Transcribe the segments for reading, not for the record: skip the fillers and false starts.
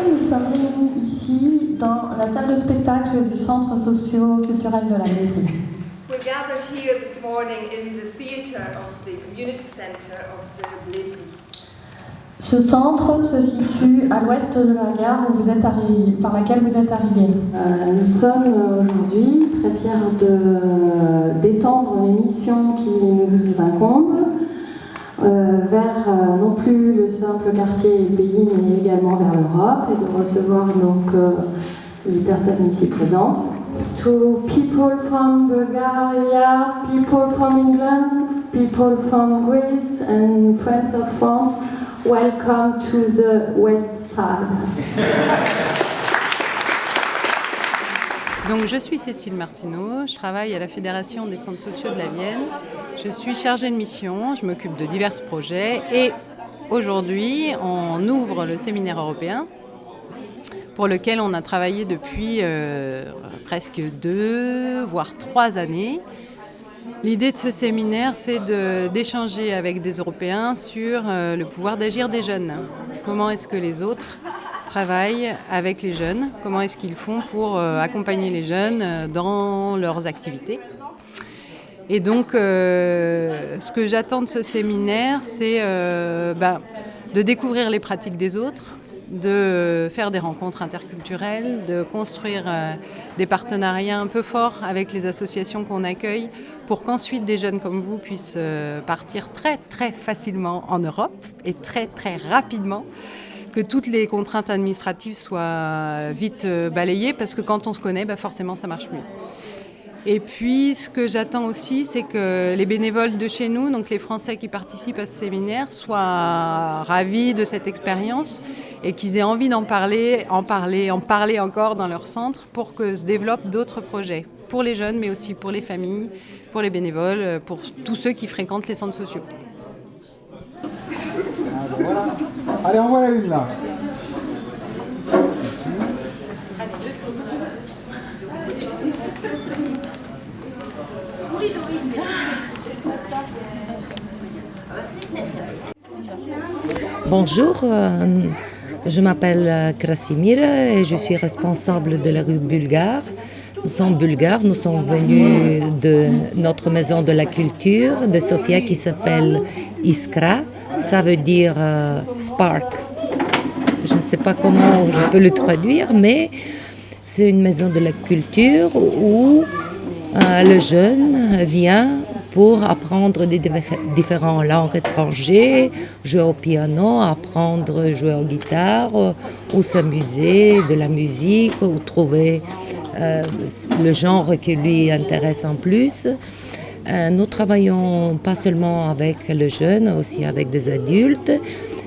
Nous sommes réunis ici dans la salle de spectacle du Centre socio-culturel de la Blaiserie. We're gathered here this morning in the theatre of the community centre of the Blaiserie. Ce centre se situe à l'ouest de la gare où vous êtes par laquelle vous êtes arrivés. Nous sommes aujourd'hui très fiers d'étendre les missions qui nous incombent vers non plus le simple quartier et pays, mais également vers l'Europe, et de recevoir donc les personnes ici présentes. To people from Bulgaria, people from England, people from Greece and friends of France, welcome to the West Side. Donc, je suis Cécile Martineau, je travaille à la Fédération des centres sociaux de la Vienne. Je suis chargée de mission, je m'occupe de divers projets et aujourd'hui, on ouvre le séminaire européen pour lequel on a travaillé depuis presque 2, voire 3 années. L'idée de ce séminaire, c'est d'échanger avec des Européens sur le pouvoir d'agir des jeunes. Comment est-ce que les autres travaillent avec les jeunes, comment est-ce qu'ils font pour accompagner les jeunes dans leurs activités. Et donc, ce que j'attends de ce séminaire, c'est de découvrir les pratiques des autres, de faire des rencontres interculturelles, de construire des partenariats un peu forts avec les associations qu'on accueille pour qu'ensuite des jeunes comme vous puissent partir très très facilement en Europe et très très rapidement, que toutes les contraintes administratives soient vite balayées parce que quand on se connaît, forcément ça marche mieux. Et puis, ce que j'attends aussi, c'est que les bénévoles de chez nous, donc les Français qui participent à ce séminaire, soient ravis de cette expérience et qu'ils aient envie d'en parler, en parler encore dans leur centre pour que se développent d'autres projets pour les jeunes, mais aussi pour les familles, pour les bénévoles, pour tous ceux qui fréquentent les centres sociaux. Voilà. Allez, en voilà une là. Bonjour, je m'appelle Krasimir et je suis responsable de la rue Bulgare. Nous sommes bulgares, nous sommes venus de notre maison de la culture de Sofia qui s'appelle Iskra, ça veut dire spark. Je ne sais pas comment je peux le traduire, mais c'est une maison de la culture où le jeune vient pour apprendre des différentes langues étrangères, jouer au piano, apprendre à jouer aux guitares, ou s'amuser de la musique, ou trouver le genre qui lui intéresse en plus. Nous travaillons pas seulement avec les jeunes, aussi avec des adultes,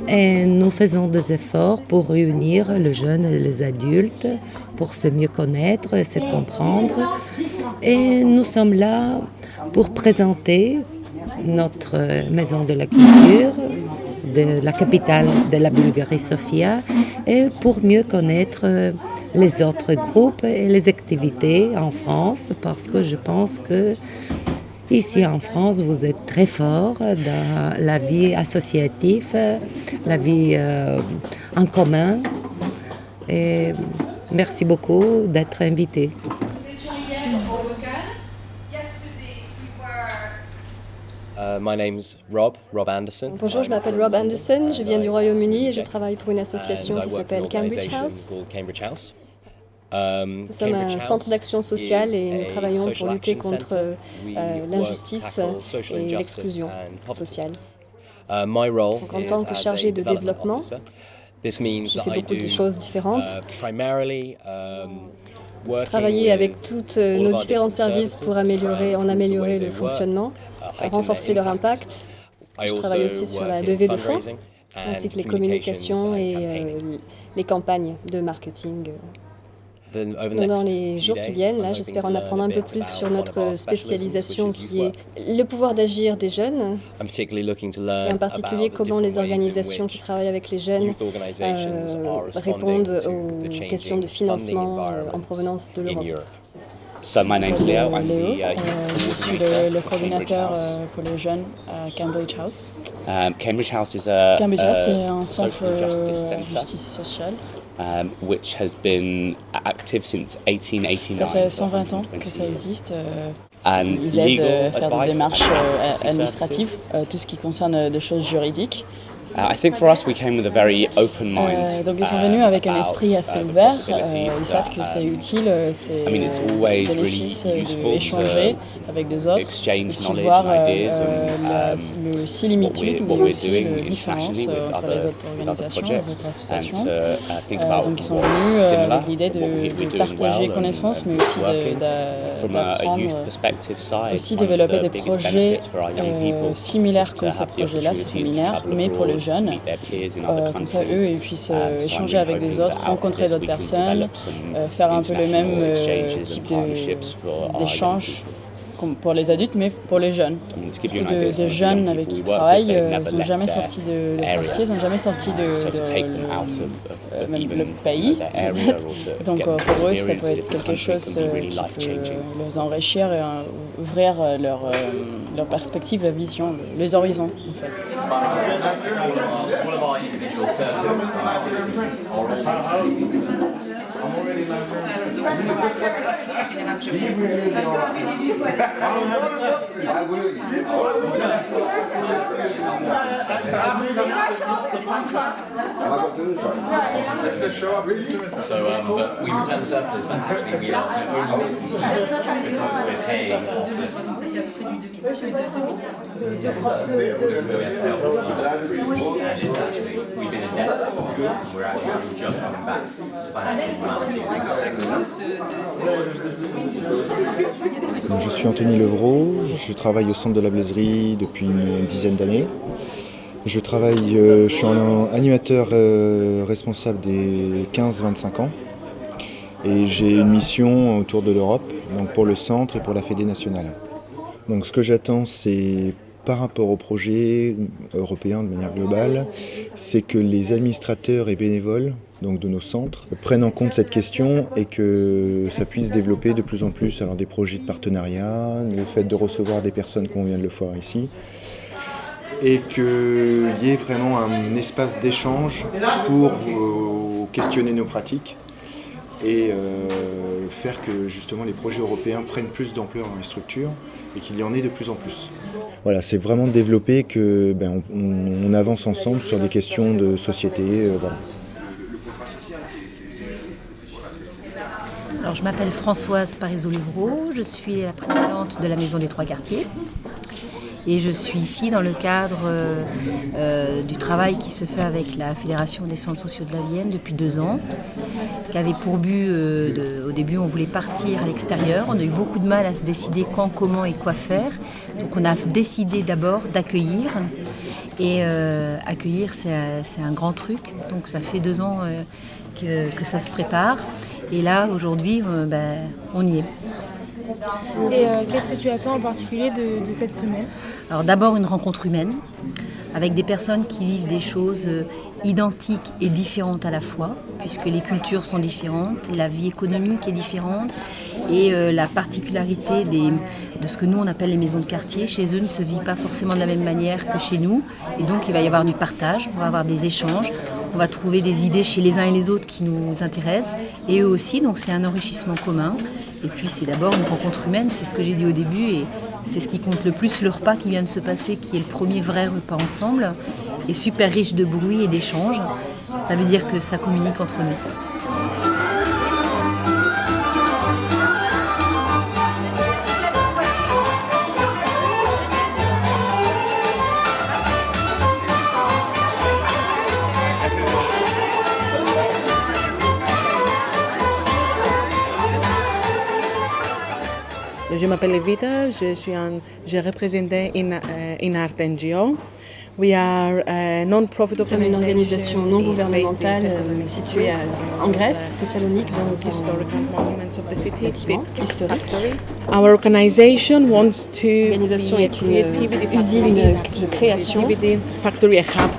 et nous faisons des efforts pour réunir les jeunes et les adultes, pour se mieux connaître et se comprendre. Et nous sommes là pour présenter notre maison de la culture de la capitale de la Bulgarie, Sofia, et pour mieux connaître les autres groupes et les activités en France, parce que je pense que ici en France, vous êtes très fort dans la vie associative, la vie en commun. Et merci beaucoup d'être invité. Bonjour, je m'appelle Rob Anderson, je viens du Royaume-Uni et je travaille pour une association qui s'appelle Cambridge House. Nous sommes un centre d'action sociale et nous travaillons pour lutter contre l'injustice et l'exclusion sociale. Donc, en tant que chargé de développement, je fais beaucoup de choses différentes. Travailler avec tous nos différents services pour en améliorer le fonctionnement, renforcer leur impact. Je travaille aussi sur la levée de fonds, ainsi que les communications et les campagnes de marketing. Dans les jours qui viennent, là, j'espère en apprendre un peu plus sur notre spécialisation qui est le pouvoir d'agir des jeunes, et en particulier comment les organisations qui travaillent avec les jeunes répondent aux questions de financement en provenance de l'Europe. Léo, je suis le coordinateur pour les jeunes à Cambridge House. Cambridge House est un centre de justice sociale. Which has been active since 1889. Ça fait 120 ans que ça existe. Ils aident à faire des démarches administratives, tout ce qui concerne des choses juridiques. I think for us, we came with a very open mind. Donc ils sont venus avec un esprit assez ouvert. Ils savent que c'est utile, c'est bénéfice d'échanger avec des autres, de voir le similitude, mais aussi les différences entre les autres organisations, les autres associations. Donc ils sont venus avec l'idée de partager connaissances, mais aussi d'apprendre, aussi développer des projets similaires comme ce projet-là, ce séminaire, mais pour les jeunes. Comme ça, eux, ils puissent échanger avec des autres, rencontrer d'autres personnes, faire un peu le même type d'échange pour les adultes, mais pour les jeunes. Des jeunes avec qui ils travaillent, ils sont jamais sortis de quartier, ils sont jamais sortis même le pays, peut-être. Donc pour eux, ça peut être quelque chose qui peut les enrichir et ouvrir leur perspective, leur vision, les horizons, en fait. But we return the surplus, but actually we are only because we're paying off and it's actually, we've been in debt, we're actually just coming back to financial normality. Je suis Anthony Levrault, je travaille au centre de la Blaiserie depuis une dizaine d'années. Je suis un animateur responsable des 15-25 ans et j'ai une mission autour de l'Europe, donc pour le centre et pour la Fédé nationale. Donc ce que j'attends, c'est par rapport au projet européen de manière globale, c'est que les administrateurs et bénévoles donc de nos centres prennent en compte cette question et que ça puisse développer de plus en plus alors des projets de partenariat, le fait de recevoir des personnes comme on vient de le voir ici, et qu'il y ait vraiment un espace d'échange pour questionner nos pratiques et faire que justement les projets européens prennent plus d'ampleur dans les structures et qu'il y en ait de plus en plus. Voilà, c'est vraiment développer que on avance ensemble sur des questions de société. Voilà. Alors, je m'appelle Françoise Parisot-Levrault, je suis la présidente de la Maison des Trois Quartiers. Et je suis ici dans le cadre du travail qui se fait avec la Fédération des centres sociaux de la Vienne depuis 2 ans, qui avait pour but, au début on voulait partir à l'extérieur, on a eu beaucoup de mal à se décider quand, comment et quoi faire. Donc on a décidé d'abord d'accueillir, et accueillir c'est un grand truc, donc ça fait 2 ans que ça se prépare, et là aujourd'hui on y est. Et qu'est-ce que tu attends en particulier de cette semaine ? Alors d'abord une rencontre humaine avec des personnes qui vivent des choses identiques et différentes à la fois, puisque les cultures sont différentes, la vie économique est différente et la particularité de ce que nous on appelle les maisons de quartier, chez eux ne se vit pas forcément de la même manière que chez nous, et donc il va y avoir du partage, on va avoir des échanges, on va trouver des idées chez les uns et les autres qui nous intéressent, et eux aussi, donc c'est un enrichissement commun. Et puis c'est d'abord une rencontre humaine, c'est ce que j'ai dit au début, et c'est ce qui compte le plus, le repas qui vient de se passer, qui est le premier vrai repas ensemble, et super riche de bruit et d'échanges. Ça veut dire que ça communique entre nous. Je m'appelle Evita, je représente une art NGO We are a non-profit Nous sommes une organisation non gouvernementale située en Grèce, Thessalonique, dans un bâtiment historique. Our organization wants to L'organisation est une usine de création factory a hub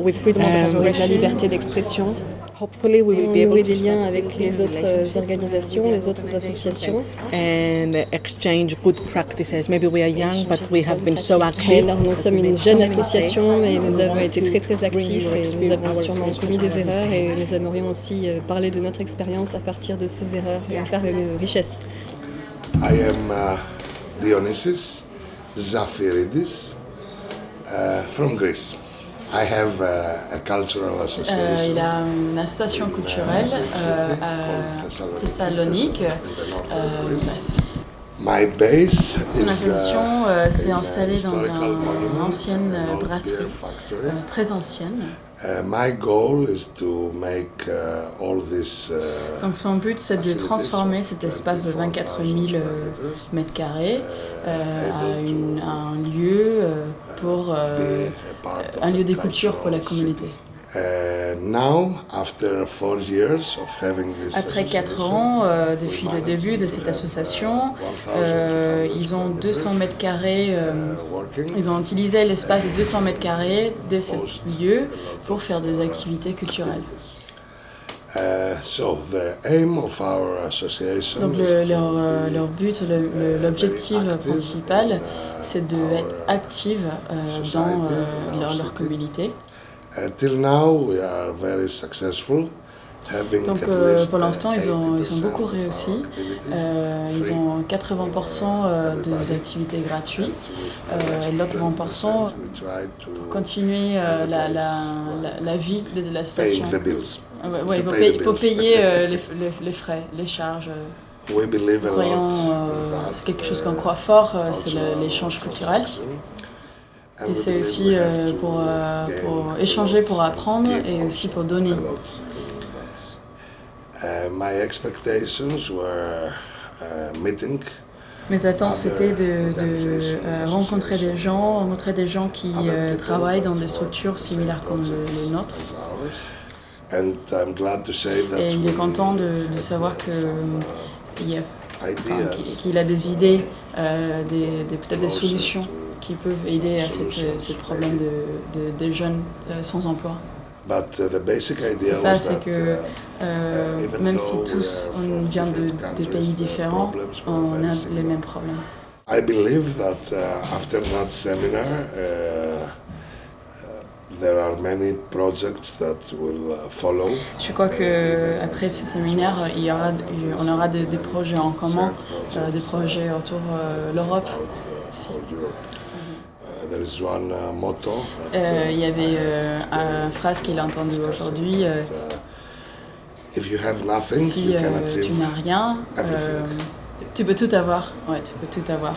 with freedom of favorise la expression. liberté d'expression. Hopefully we will be On able noue to des liens start avec les autres organisations, les autres associations. and exchange good practices. Maybe we are young, but we have been so active. Alors, nous sommes une jeune association, mais nous avons été très actifs et nous avons sûrement commis des erreurs et nous aimerions aussi parler de notre expérience à partir de ces erreurs et en faire une richesse. I am Dionysis Zafiridis from Greece. I have a cultural association. Il a une association culturelle à Thessalonique, Grèce. My base Son association s'est installée dans une ancienne brasserie, très ancienne. My goal is to make all this. Donc son but c'est de transformer cet espace de 24 000 mètres carrés à un lieu pour un lieu des cultures pour la communauté. Après 4 ans, depuis le début de cette association, ils ont 200 mètres carrés, ils ont utilisé l'espace de 200 mètres carrés de ce lieu pour faire des activités culturelles. Donc leur but, l'objectif principal, c'est d'être active dans leur communauté. Donc pour l'instant, ils ont beaucoup réussi. Ils ont 80% des activités gratuites. L'autre 20% pour continuer la vie de l'association. Ouais, il faut payer les frais, les charges. C'est quelque chose qu'on croit fort, c'est l'échange culturel. Et c'est aussi pour échanger, pour apprendre et aussi pour donner. Mes attentes, c'était de rencontrer des gens qui travaillent dans des structures similaires comme les nôtres. Et il est content de savoir qu'il a des idées, peut-être des solutions qui peuvent aider à ce problème de jeunes sans emploi. C'est ça, c'est que même si tous on vient de pays différents, on a les mêmes problèmes. I believe that after that seminar, there are many projects that will follow. Je crois que après ce séminaire, on aura des projets en commun, des projets autour de l'Europe. There is one motto. Il y avait une phrase qu'il a entendue aujourd'hui. If you have nothing, si you can achieve tu n'as rien, tu peux tout avoir. Ouais, tu peux tout avoir.